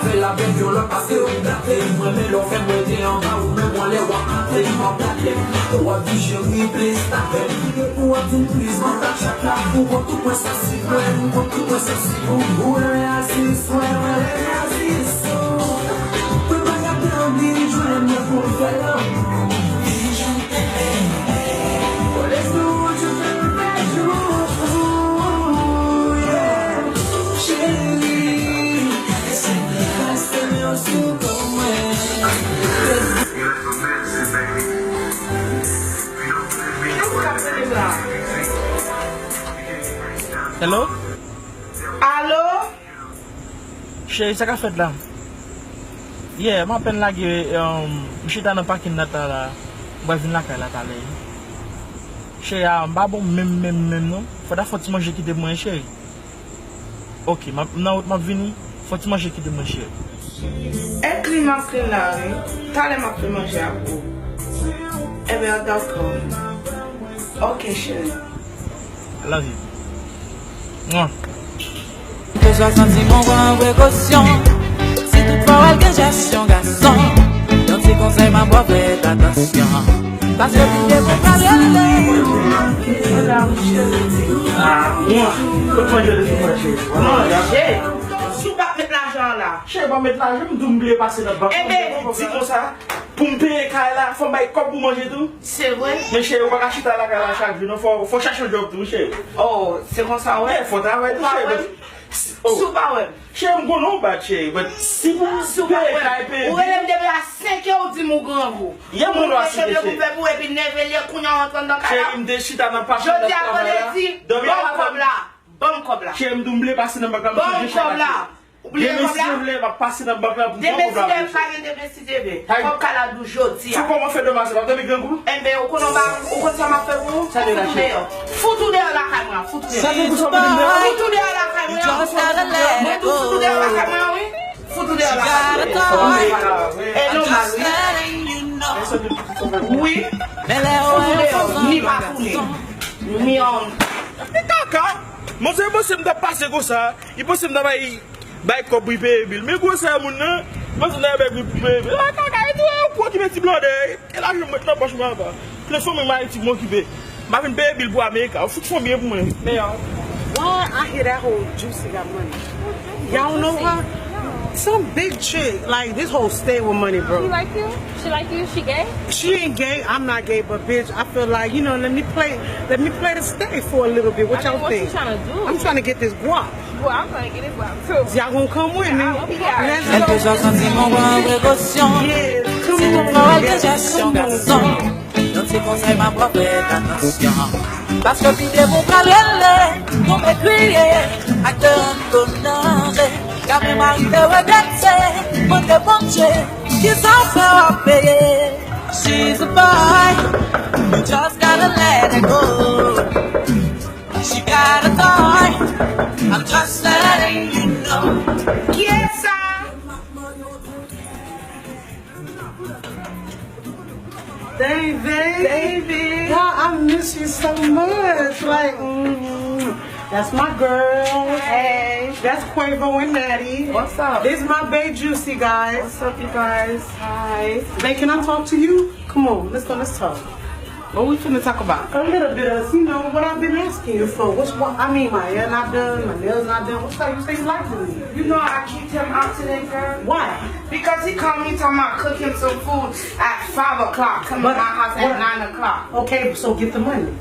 Fait la belle violente parce que on gâté. Moi mais l'on fait monter en bas ou même on les voit entrer. M'en gâté. Toi du génie blesse ta belle. Pour tout plus dans ta chakra. Pour tout point sensible. Pour tout point sensible. Pour réagir. Pour réagir. Pour pas gâter en vie. Je l'aime bien pour le faire. Hello? Allô? Chérie, ça qu'a fait là? Yeah, ma peine là que je suis dans le parking là, je vais venir là, là. Chérie, je bon même non. Faut que manger qui de moins chérie. Ok, je venir, faut que manger qui de moins chérie. Un climat là, t'as les marques de manger à vous. Eh bien, d'accord. Ok, chérie. I love you. Mouah. Que sois senti mon grand précaution. Si toutefois elle gagne gestion garçon, dans ces conseils ma voix fait attention. Parce que tu es mon chérie. Tu vas mettre l'argent là. Je vais mettre l'argent, je vais me passer dans le banque. Eh bien, dis comme ça. Pour me payer là, il faut me comme pour manger tout. C'est vrai. Mais chérie, on va acheter à la chaque jour. Il faut chercher un job tout, chérie. Oh, c'est comme ça, ouais. Il faut travailler, chérie. Super, ouais. Chérie, je ne sais pas, chérie. Mais si vous Super, ouais. Ou elle me à 5 heures, dit mon grand vous. Il y a mon droit, chérie. Vous faites vous et puis 9 heures, qu'on a entendu dans le chérie, je me déchire dans ma partie. Je dis à vous, dit, bon comme là. Bon comme là. Chérie, je me passer dans ma banque. Bon comme là. Oubliez comme là. Je vais passer dans ma banque. Démécidez, comme Kaladou jodi. Tu comment faire de ma soeur? Tu as grand goût? Eh bien, on connaît ça m'a fait vous. Ça n'est pas cher. Foutou dehors la caméra, foutou dehors. Ça n'est pas cher. Foutou dehors la caméra. Foutou dehors la caméra, oui. Foutou dehors la caméra. Et non, oui. Mais là, ni pas tourner. Ni on. D'accord. Moi, c'est possible de passer comme ça. Il est possible d'avoir un cop pour payer bill. Mais quoi, c'est mon nom? Moi, c'est un cop pour payer bill. Ah, quoi qui met petit blanc de? Et là, je me mets dans poche moi. Le fond, je vais m'occuper. Je vais payer bill pour Amérique. Il faut que je bien pour moi. Mais, why I hear that whole Juicy got money? Y'all know her? Some big chick. Like, this whole stay with money, bro. She like you? She like you? She gay? She ain't gay. I'm not gay, but bitch, I feel like, you know, let me play the stay for a little bit. What y'all think? What you trying to do? I'm trying to get this guap. Well, I'm trying to get it well, too. Y'all gonna come with me? Let's Elle go. que sois senti mon grand précaution. Yeah, Si come toutefois on. elle gagne gestion garçon, dans ces conseils ma voix fait attention. Parce que tu es mon calèle, ton m'écrier, à ton danger. Car même arrivé au regretter, mon débauché, qui s'en fait payer. She's a boy, you just gotta let it go. She got a toy, I'm just letting you know. Yes, sir. Baby. God, I miss you so much. Like, that's my girl. Hey. That's Quavo and Natty. What's up? This is my babe Juicy, guys. What's up, you guys? Hi. Babe, can I talk to you? Come on, let's talk. What we finna talk about? A little bit of, you know, what I've been asking you for. I mean, my hair not done, my nails not done. What's up? You say you like me? You know I kicked him out today, girl. Why? Because he called me talking about cooking some food at 5 o'clock. Come to my house at 9 o'clock. Okay, so get the money.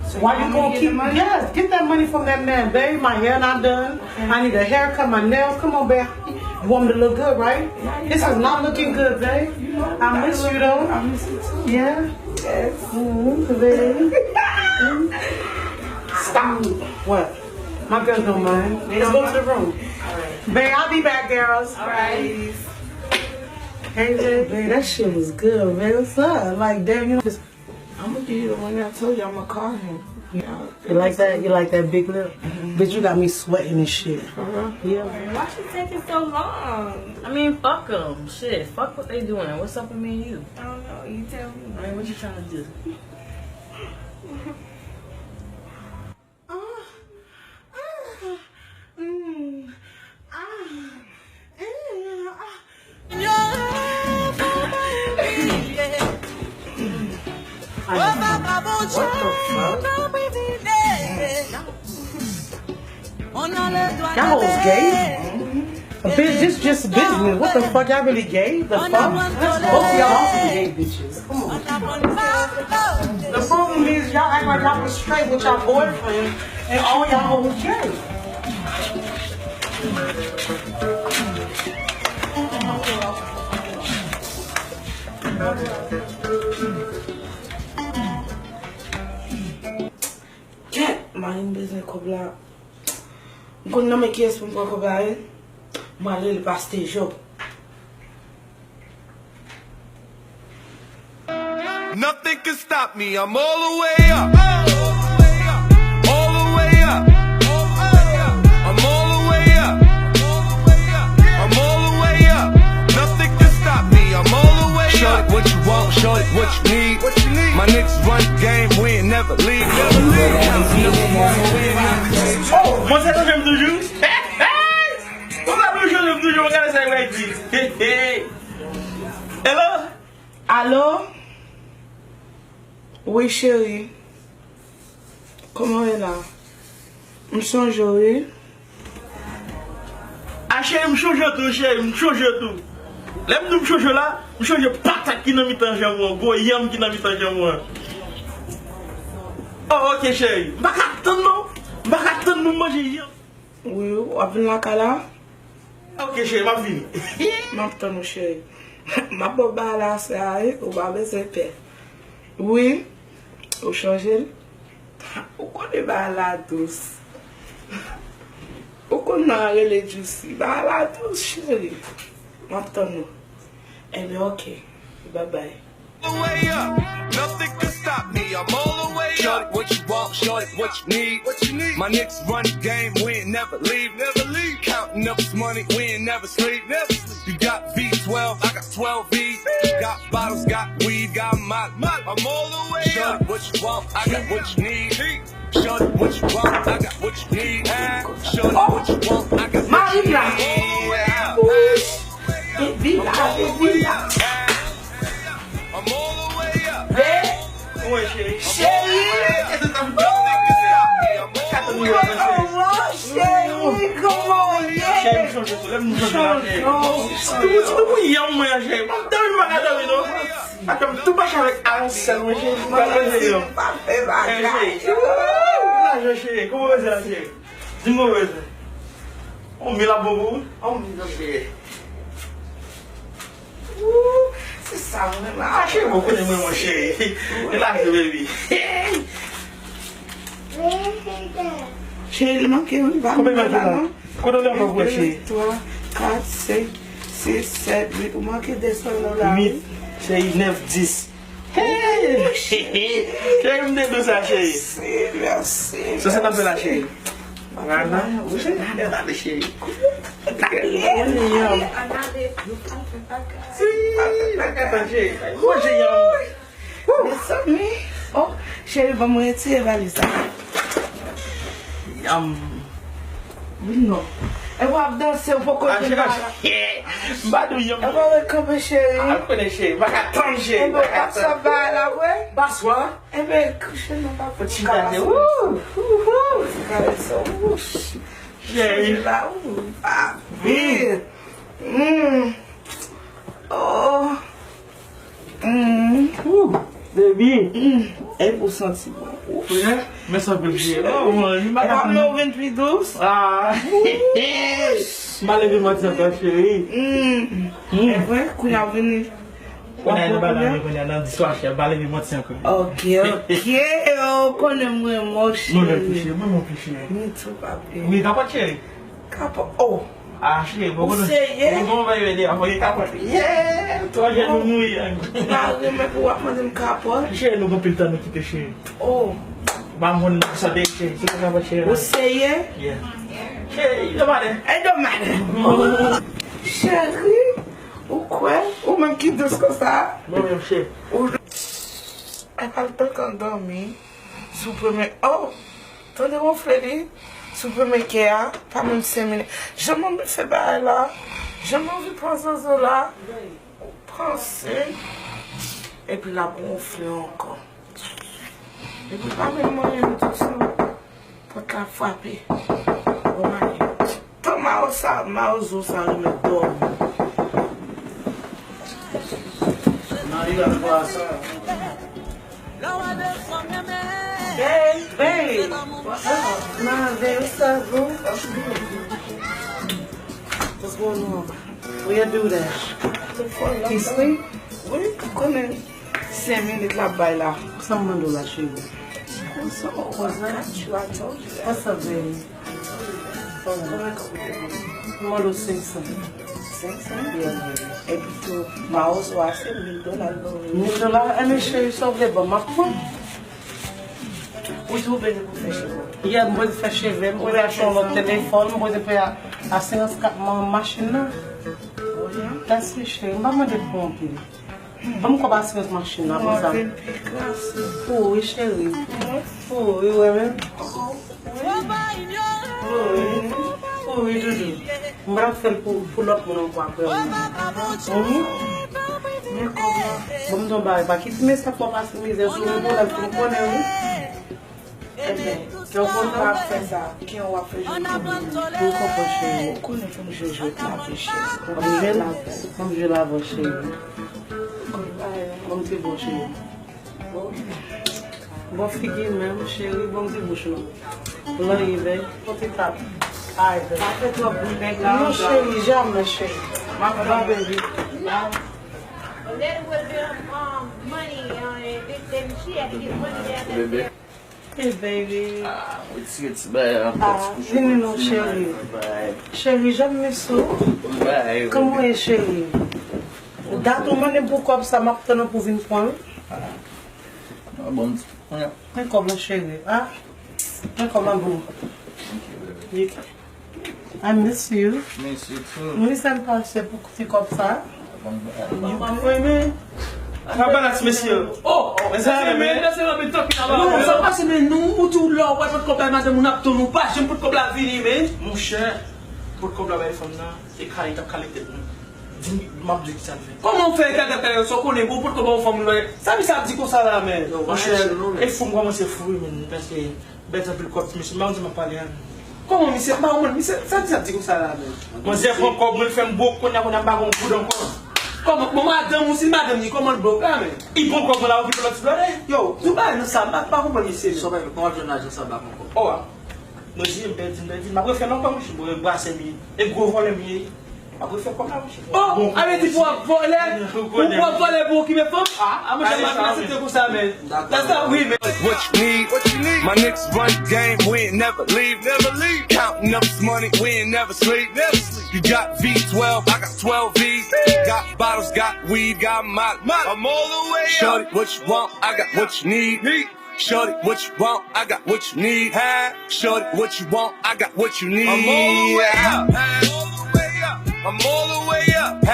So Why you gonna get keep the money? Yes, get that money from that man, babe. My hair not done. Okay. I need a haircut, my nails. Come on, babe. You want me to look good, right? This is not looking good, babe. I miss you though. I miss you too. Yeah. Yes. Baby. Stop. What? My girls don't mind. Let's go to the room. Alright. Babe, I'll be back, girls. Alright. Hey, babe, that shit was good, man. What's up? Like, damn, you know. I'm gonna give you the one I told you I'm gonna call him. Yeah. You like that? You like that big lip? Bitch, you got me sweating and shit. Yeah. Why she taking so long? I mean, fuck them. Shit, fuck what they doing. What's up with me and you? I don't know. You tell me. I mean, what you trying to do? Y'all was gay? This just business. What the fuck? Y'all really gay? The fuck? Both of y'all also gay bitches. Come on. The problem is y'all act like y'all was straight with y'all boyfriend and all y'all was gay. Cat, mind business kobla. Gon na me kes pou mwen kobla e. Mwen ale le paste job. Nothing can stop me. I'm all the way up. All the way up. I'm all the way up. I'm all the way up. Nothing can stop me. I'm all the way up. Show it what you want, show it what you need. My niggas run the game, we ain't never leave. Never leave. Oh, moi c'est quand j'aime toujours. J'aime toujours, regardez ça avec lui. Hello? Allô? Oui, chérie. Comment est là? Me songe, oui? Ah chérie, me change tout, chérie, me change tout. L'aime nous me change là, me change patate qui n'a mis tant j'aime go yam qui n'a mis tant j'aime. Oh ok chérie, pas attendre nous manger yam. Oui, ou ap vin la kala? Ok chérie, m'a fini. M'a attendre chérie. Ma boba la sa ou ba bese pe. Oui, ou changer. Ou connaît ba la douce. Ou connaît les juicy. Ba la douce chérie. M'a attendre. Eh bien ok. Bye bye. All the way up. Nothing can stop me. I'm all the way up. Show it what you want, show it what you need. My niggas run the game, we ain't never leave. Never leave. Counting up this money, we ain't never sleep. Never sleep. You got V12, I got 12 V's. Got bottles, got weed, got my. I'm all the way show up. Show it what you want, I got what you need. Show it what you want, I got what you need. Show it what you want, I got what you need. I'm all the way up. Ouais chérie. Chérie! Chérie, comment est? Chérie, me change tout, l'aime nous changer la chérie. Tout yam moi chérie. Dans le magasin non. Attends, tout marche avec Ansel, moi chérie. Pas fait bagage. Chérie, comment va la chérie? Dis-moi vas-y. On met la bobo, on met la chérie. C'est ça, on est là. Ah chérie, beaucoup de moi chérie. Relax baby. Chérie, il manque un va. Combien de temps? Combien de temps vous chérie? 3, 4, 5, 6, 7, 8. Vous manquez des sols là. 8, chérie, 9, 10. Hey! Chérie, me dit ça chérie. Merci. Ça c'est appelle la chérie. Voilà. Oui, chérie. Regardez chérie. Oh, chérie, va me retirer valise. Non. Elle va danser au poco de balle. Badou yam. Elle va recommencer, chérie. Ah, connais chérie. Va attendre chérie. Elle va pas ça balle là, ouais. Bassoir. Elle va coucher dans ma Petit petite gâteau. Chérie. Là, ah, vite. Oh. Baby. Elle vous sentir bon. Mais ça peut chérie. Oh, moi, je Elle va me m'attends. 28 douce. Ah. Malgré moi, tu sais chérie. C'est vrai qu'on a venu. On a une balade, on a dans l'histoire, chérie. Malgré moi, tu sais encore. Ok, ok. Oh, connais-moi, mon chéri. Non, non, chérie. Moi, mon plus chérie. Ni tout papier. Oui, capote chérie. Capo. Oh. Ah, chérie, bon, Vous savez, on va y aller. On va y capote. yeah. Toi, j'ai nous mouiller. Malgré moi, pour voir mon capo. Chérie, nous avons plus le temps de quitter chérie. Oh. Vamos ça des chérie. C'est ça va chérie. Vous savez? Yeah. Chérie, il va aller. Elle demande. Chérie. Ou quoi? Ou même qui douce comme ça? Non, même chérie. Elle parle pas quand dormir. Sous premier. Oh! Attendez, mon frère, sous premier kia, pas même 5 minutes. Je m'en vais faire bail là. Je m'en vais prendre ça là. Penser. Et puis la gonfler encore. Et puis pas même moyen de tout ça pour te frapper. Thomas, ça, Maozo, ça me donne. Non, il a pas ça. Babe, what's up? Nah, babe, what's up, bro? What's going on? Where you do that? He sleep? Oui, tu connais. 5 minutes là-bas, là. Someone do that shit. What's up? I told you that. What's up, baby? Moi, le 500. 500? Yeah, baby. Et puis tout, Maozo a fait $1,000. $1,000, and chérie, ça veut dire, ma pointe. Oui, tout bien pour faire chez vous. Il y a un peu de faire chez vous, je vais acheter mon téléphone, je vais payer à 54 ma machine. That's it, chérie. Je vais me dépomper. Je vais me passer cette machine là, pour ça. Oh, oui, chérie. Oh, oui, oui, oui. Oh, oui, Doudou. Je vais faire pour l'autre monde encore après. Bon, donc, bah, quitte mes sacs pour passer mes heures sur le monde, pour le connaître. Então, quando eu vou pensar quem eu vou fazer Pour comprendre, chérie. quando eu vou jogar na bicha, Vamos ver lá, você. Vamos ter bom, chérie. Vou ficar mesmo, chérie. Vamos ter bucho, não. Lá aí, velho. Vou tentar. Ai, velho. après toi, vous legal. Não, chérie, jamais, chérie. Mas Vai, baby. And then with the money on it, then she had to get money down there. Hey, baby. It's bad. Vini não, chérie. Chérie, jamais isso. Como é, chérie? Dá tu manda um pouco para marcar pour vir point. Bom. É como, chérie. Ah? É como bom. I miss you. Miss you too. Não me passer pour que tu comme ça. Oui, mais. Balance, monsieur. Oh, mais ça c'est mais là c'est là mais talking about. Non, ça passe mais nous ou tout là ouais pas de problème madame on a tout nous pas j'aime pas de problème venir mais Mon cher, pour qu'on la femme là, c'est qualité. Dis m'a dit que ça fait. comment on fait quand on connaît pour que on forme là ça me ça dit comme ça là mais Mon cher, il faut commencer à fouiller parce que bête un peu quoi monsieur m'a dit m'a parler. comment mais c'est pas moi mais ça dit comme ça là mais Moi j'ai pas encore me faire beaucoup on a pas bon coup encore. comment madame aussi madame ni comment le bloc là mais Il faut qu'on la ouvre l'explorer. yo tu vas nous ça pas comprendre ici Ça va comment je n'ai ça pas encore. Oh. Moi j'ai dit m'a faire non pas moi je vais boire 5000 et gros volume. Après faire comme ça. oh avec tu pour voler pour qui me font ah moi j'ai pas comme ça mais that's ça oui mais What you need? My niggas run the game, we ain't never leave. Counting up this money, we ain't never sleep. You got V12, I got 12 V's. Got bottles, got weed, got molly. I'm all the way up. Shorty, what you want? I got what you need. Shorty, what you want? I got what you need. Shorty, what you want? I got what you need. I'm all the way up. I'm all the way up.